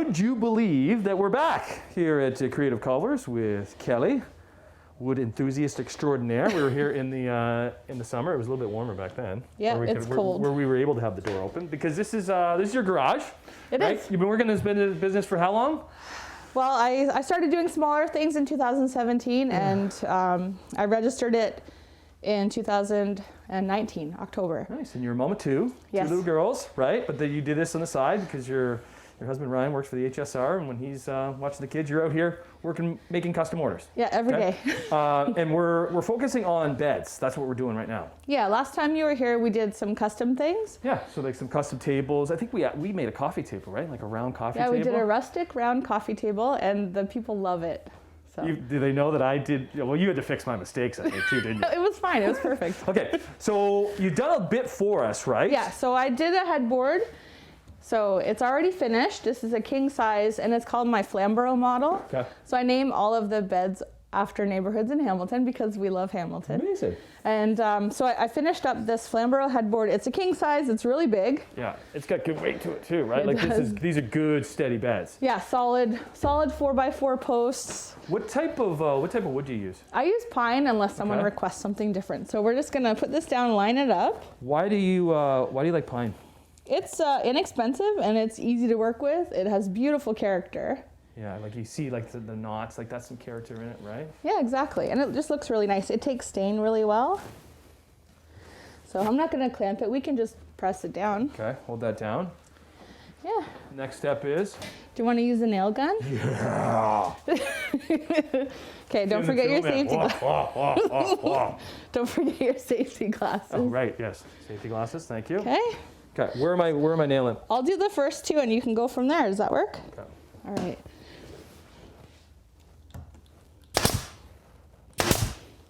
would you believe that we're back here at Creative Culvers with Kelly, wood enthusiast extraordinaire. We were here in the summer. It was a little bit warmer back then. Yeah, it's cold. Where we were able to have the door open because this is your garage. It is. You've been working in this business for how long? Well, I started doing smaller things in 2017, and I registered it in 2019, October. Nice, and you're a mom of two Yes. little girls, right? But then you did this on the side because your husband Ryan works for the HSR, and when he's watching the kids, you're out here working, making custom orders. Yeah, every day. And we're focusing on beds. That's what we're doing right now. Yeah, last time you were here, we did some custom things. Yeah, so like some custom tables. I think we made a coffee table, right? Like a round coffee table. Yeah, we did a rustic round coffee table, and the people love it. So. Do they know that I did? Well, you had to fix my mistakes, I think, too, didn't you? It was fine. It was perfect. Okay, so you've done a bit for us, right? Yeah, so I did a headboard. So it's already finished. This is a king size, and it's called my Flamborough model. Okay. So I name all of the beds after neighborhoods in Hamilton because we love Hamilton. Amazing. And so I finished up this Flamborough headboard. It's a king size. It's really big. Yeah, it's got good weight to it too, right? It Like does. these are good, steady beds. Yeah, solid 4x4 posts. What type of wood do you use? I use pine unless someone Okay. requests something different. So we're just gonna put this down, line it up. Why do you like pine? It's inexpensive and it's easy to work with. It has beautiful character. Yeah, like you see like the knots, like that's some character in it, right? Yeah, exactly. And it just looks really nice. It takes stain really well. So I'm not gonna clamp it. We can just press it down. Okay, hold that down. Yeah. Next step is? Do you want to use a nail gun? Yeah. Okay, don't forget your safety glasses. Don't forget your safety glasses. Oh, right, yes. Safety glasses, thank you. Okay. Okay, where am I nailing? I'll do the first two and you can go from there. Does that work? Okay. All right.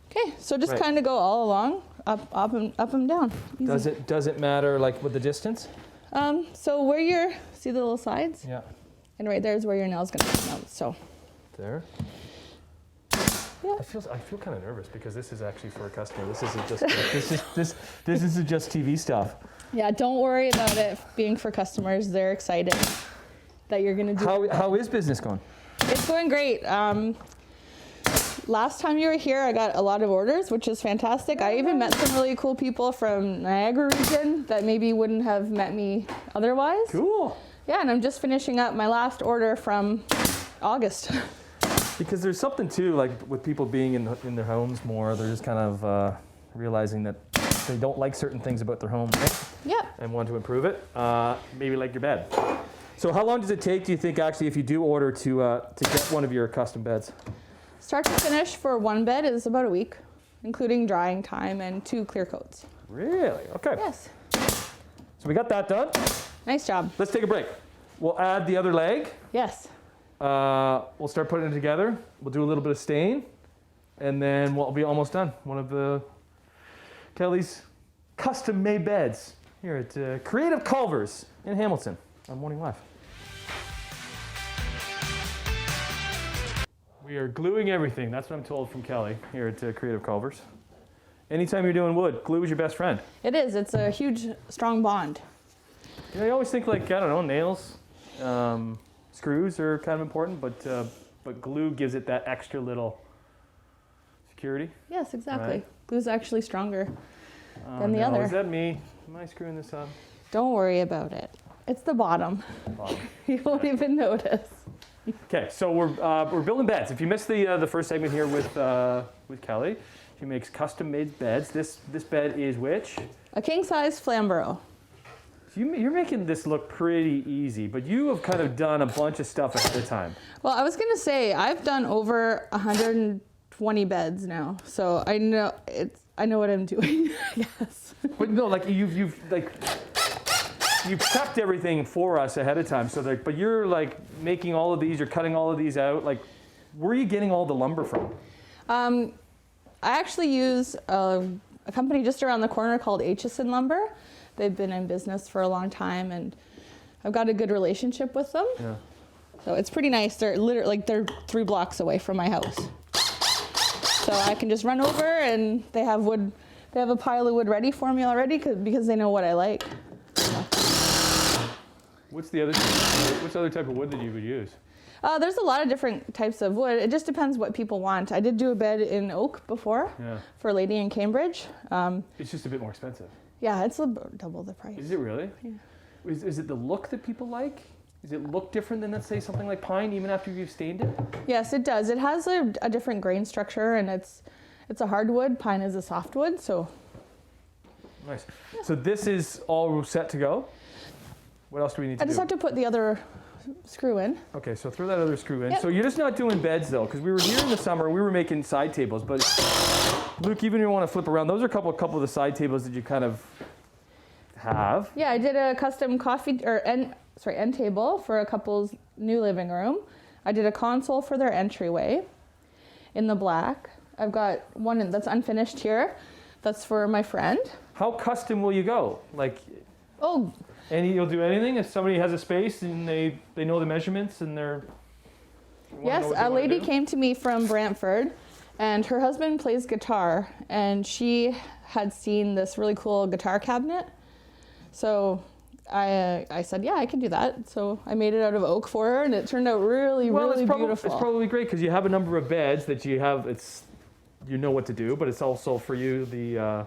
Okay, so just Right. kind of go all along, up and down. Easy. Does it matter like with the distance? So where see the little sides? Yeah. And right there's where your nail's gonna come out. So There. yeah. I feel kind of nervous because this is actually for a customer. This isn't just this isn't just TV stuff. Yeah, don't worry about it being for customers. They're excited that you're gonna do it. How is business going? It's going great. Last time you were here, I got a lot of orders, which is fantastic. I even met some really cool people from Niagara region that maybe wouldn't have met me otherwise. Cool. Yeah, and I'm just finishing up my last order from August. Because there's something too, like with people being in their homes more, they're just kind of realizing that they don't like certain things about their home, right? Yep. And want to improve it. Maybe like your bed. So how long does it take, do you think, actually, if you do order to get one of your custom beds? Start to finish for one bed is about a week, including drying time and 2 clear coats. Really? Okay. Yes. So we got that done. Nice job. Let's take a break. We'll add the other leg. Yes. We'll start putting it together. We'll do a little bit of stain, and then we'll be almost done. One of Kelly's custom-made beds here at Creative Culvers in Hamilton on Morning Live. We are gluing everything. That's what I'm told from Kelly here at Creative Culvers. Anytime you're doing wood, glue is your best friend. It is. It's a huge, strong bond. I always think like, I don't know, nails, screws are kind of important, but glue gives it that extra little security. Yes, exactly. Right. Glue's actually stronger than the No, other. is that me? Am I screwing this up? Don't worry about it. It's the bottom. Bottom. You won't even notice. Okay, so we're building beds. If you missed the first segment here with Kelly, she makes custom-made beds. This bed is which? A king-size Flamborough. You're making this look pretty easy, but you have kind of done a bunch of stuff ahead of time. Well, I was gonna say I've done over 120 beds now, so I know what I'm doing. Yes. But no, like you've prepped everything for us ahead of time. So but you're like making all of these, you're cutting all of these out. Like, where are you getting all the lumber from? I actually use a company just around the corner called Aitchison Lumber. They've been in business for a long time, and I've got a good relationship with them. Yeah. So it's pretty nice. They're literally they're 3 blocks away from my house. So I can just run over, and they have wood. They have a pile of wood ready for me already because they know what I like. So. What's other type of wood that you would use? There's a lot of different types of wood. It just depends what people want. I did do a bed in oak before for a lady in Cambridge. It's just a bit more expensive. Yeah, it's about double the price. Is it really? Yeah. Is it the look that people like? Does it look different than, let's say, something like pine, even after you've stained it? Yes, it does. It has a different grain structure, and it's a hardwood. Pine is a softwood, so. Nice. Yeah. So this is all set to go? What else do we need to do? I just have to put the other screw in. Okay, so throw that other screw in. Yep. So you're just not doing beds, though, because we were here in the summer, we were making side tables, but Luke, even if you want to flip around, those are a couple of the side tables that you kind of have. Yeah, I did a custom end table for a couple's new living room. I did a console for their entryway in the black. I've got one that's unfinished here. That's for my friend. How custom will you go? Oh. You'll do anything if somebody has a space and they know the measurements and they're. Yes, a lady came to me from Brantford, and her husband plays guitar, and she had seen this really cool guitar cabinet. So I said, yeah, I can do that. So I made it out of oak for her, and it turned out really beautiful. It's probably great because you have a number of beds that you have. You know what to do, but it's also for you the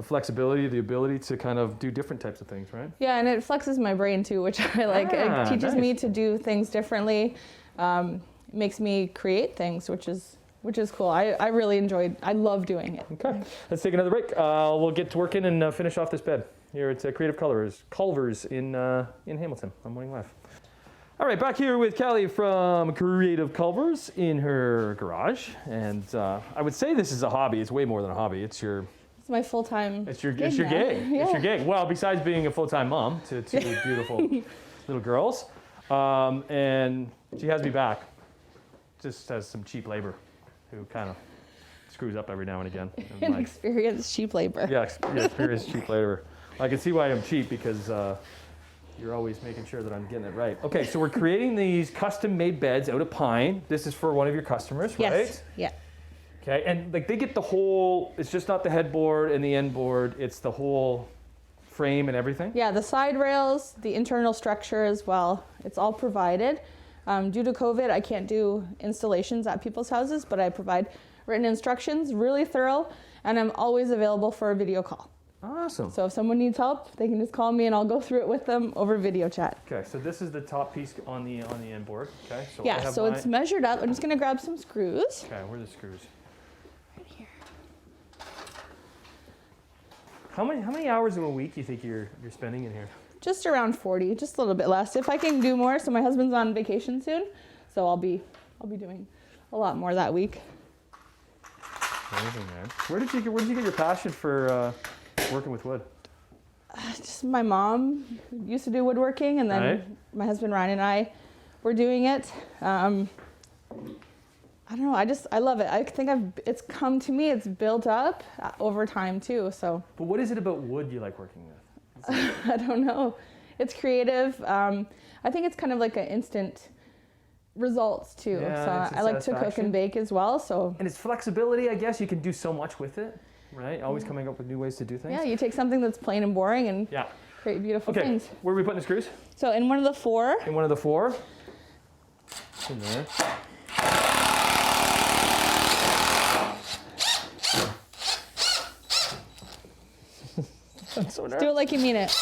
flexibility, the ability to kind of do different types of things, right? Yeah, and it flexes my brain too, which I like. It teaches me to do things differently. Makes me create things, which is cool. I love doing it. Okay, let's take another break. We'll get to working and finish off this bed. Here it's Creative Culvers in Hamilton. I'm Morning Live. All right, back here with Callie from Creative Culvers in her garage. And I would say this is a hobby. It's way more than a hobby. It's my full-time It's your gig. Yeah. It's your gig. Well, besides being a full-time mom to two beautiful little girls. And she has me back. Just has some cheap labor who kind of screws up every now and again. Inexperienced cheap labor. Yeah, experienced cheap labor. I can see why I'm cheap because you're always making sure that I'm getting it right. Okay, so we're creating these custom-made beds out of pine. This is for one of your customers, right? Yes. Yeah. Okay, and they get the whole, it's just not the headboard and the end board, it's the whole frame and everything? Yeah, the side rails, the internal structure as well. It's all provided. Due to COVID, I can't do installations at people's houses, but I provide written instructions, really thorough, and I'm always available for a video call. Awesome. So if someone needs help, they can just call me and I'll go through it with them over video chat. Okay, so this is the top piece on the end board. Okay, so yeah, so it's measured up. I'm just gonna grab some screws. Okay, where are the screws? Right here. How many hours in a week do you think you're spending in here? Just around 40, just a little bit less. If I can do more, so my husband's on vacation soon, so I'll be doing a lot more that week. Amazing, man. Where did you get your passion for working with wood? Just my mom used to do woodworking, and then my husband Ryan and I were doing it. I don't know. I love it. I think it's come to me. It's built up over time too. So. But what is it about wood you like working with? I don't know. It's creative. I think it's kind of like an instant results too. Yeah, so I like to cook and bake as well. So. And it's flexibility. I guess you can do so much with it. Right? Always coming up with new ways to do things. Yeah, you take something that's plain and boring and create beautiful things. Okay, where are we putting the screws? So in one of the four. In one of the four. In there. So do it like you mean it.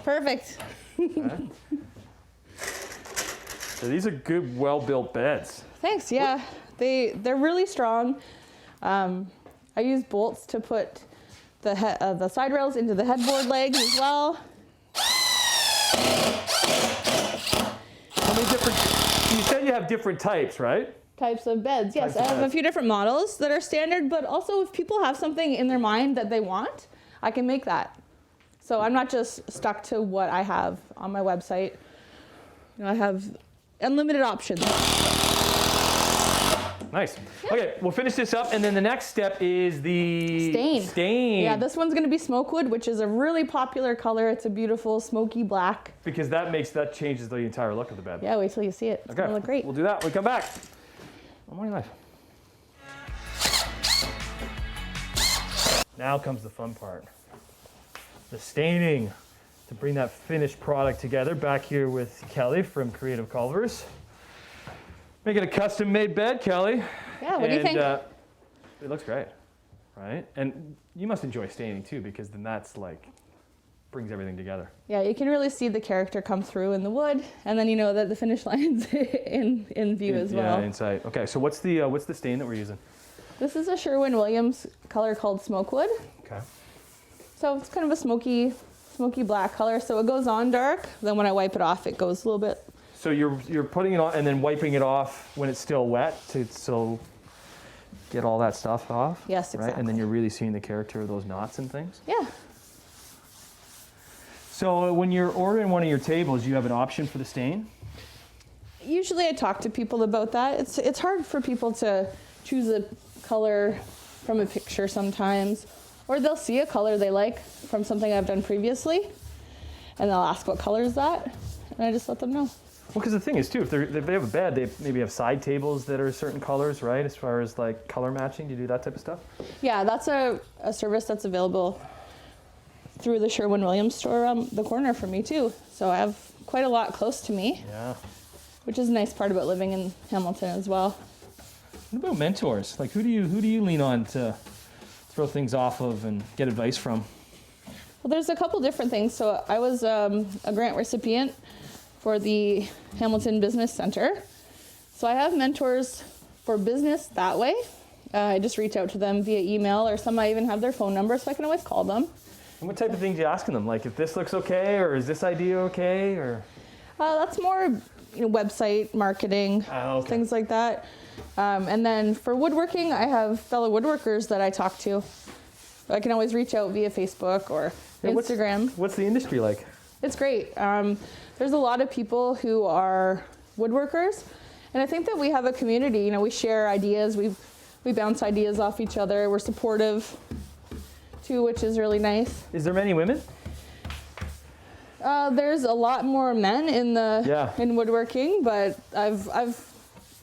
Perfect. Okay. So these are good, well-built beds. Thanks. Yeah, they're really strong. I use bolts to put the side rails into the headboard legs as well. How many different? You said you have different types, right? Types of beds. Yes, I have a few different models that are standard, but also if people have something in their mind that they want, I can make that. So I'm not just stuck to what I have on my website. You know, I have unlimited options. Nice. Yeah. Okay, we'll finish this up, and then the next step is the stain. Yeah, this one's going to be smoke wood, which is a really popular color. It's a beautiful smoky black. Because that changes the entire look of the bed. Yeah, wait till you see it. It's going to look great. We'll do that when we come back. On Morning Live. Now comes the fun part. The staining. to bring that finished product together. Back here with Kelly from Creative Culvers. Making a custom-made bed, Kelly. Yeah, what do you think? It looks great, right? And you must enjoy staining too, because then that's like brings everything together. Yeah, you can really see the character come through in the wood, and then you know that the finish line's in view as well. Yeah, in sight. Okay, so what's the stain that we're using? This is a Sherwin-Williams color called Smokewood. Okay. So it's kind of a smoky black color. So it goes on dark. Then when I wipe it off, it goes a little bit. So you're putting it on and then wiping it off when it's still wet to get all that stuff off. Yes, exactly. Right, and then you're really seeing the character of those knots and things. Yeah. So when you're ordering one of your tables, you have an option for the stain? Usually I talk to people about that. It's hard for people to choose a color from a picture sometimes, or they'll see a color they like from something I've done previously, and they'll ask what color is that, and I just let them know. Well, because the thing is too, if they have a bed, they maybe have side tables that are certain colors, right? As far as like color matching, do you do that type of stuff? Yeah, that's a service that's available through the Sherwin-Williams store around the corner for me too. So I have quite a lot close to me. Yeah. Which is a nice part about living in Hamilton as well. What about mentors? Like who do you lean on to throw things off of and get advice from? Well, there's a couple different things. So I was a grant recipient for the Hamilton Business Center. So I have mentors for business that way. I just reach out to them via email, or some I even have their phone number, so I can always call them. And what type of things are you asking them? Like if this looks okay, or is this idea okay, or? That's more website marketing, okay. Things like that. And then for woodworking, I have fellow woodworkers that I talk to. I can always reach out via Facebook or Instagram. What's the industry like? It's great. There's a lot of people who are woodworkers, and I think that we have a community. We share ideas. We bounce ideas off each other. We're supportive too, which is really nice. Is there many women? There's a lot more men in woodworking, but I've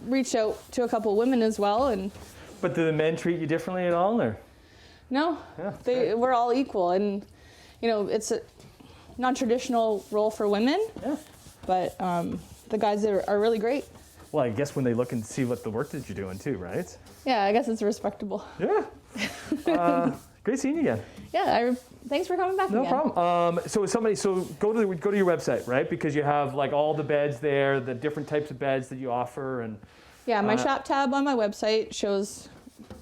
reached out to a couple women as well. But do the men treat you differently at all, or? No, we're all equal, and it's a non-traditional role for women. Yeah. But the guys are really great. Well, I guess when they look and see what the work that you're doing too, right? Yeah, I guess it's respectable. Yeah. Great seeing you again. Yeah, thanks for coming back again. No problem. So go to your website, right? Because you have like all the beds there, the different types of beds that you offer, and yeah, my shop tab on my website shows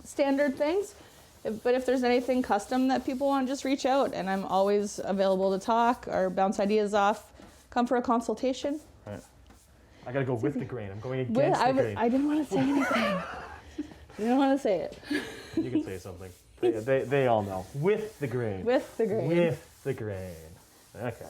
standard things. But if there's anything custom that people want, just reach out, and I'm always available to talk or bounce ideas off. Come for a consultation. Right. I gotta go with the grain. I'm going against the grain. I didn't want to say anything. I didn't want to say it. You can say something. They all know. With the grain. With the grain. With the grain. Okay.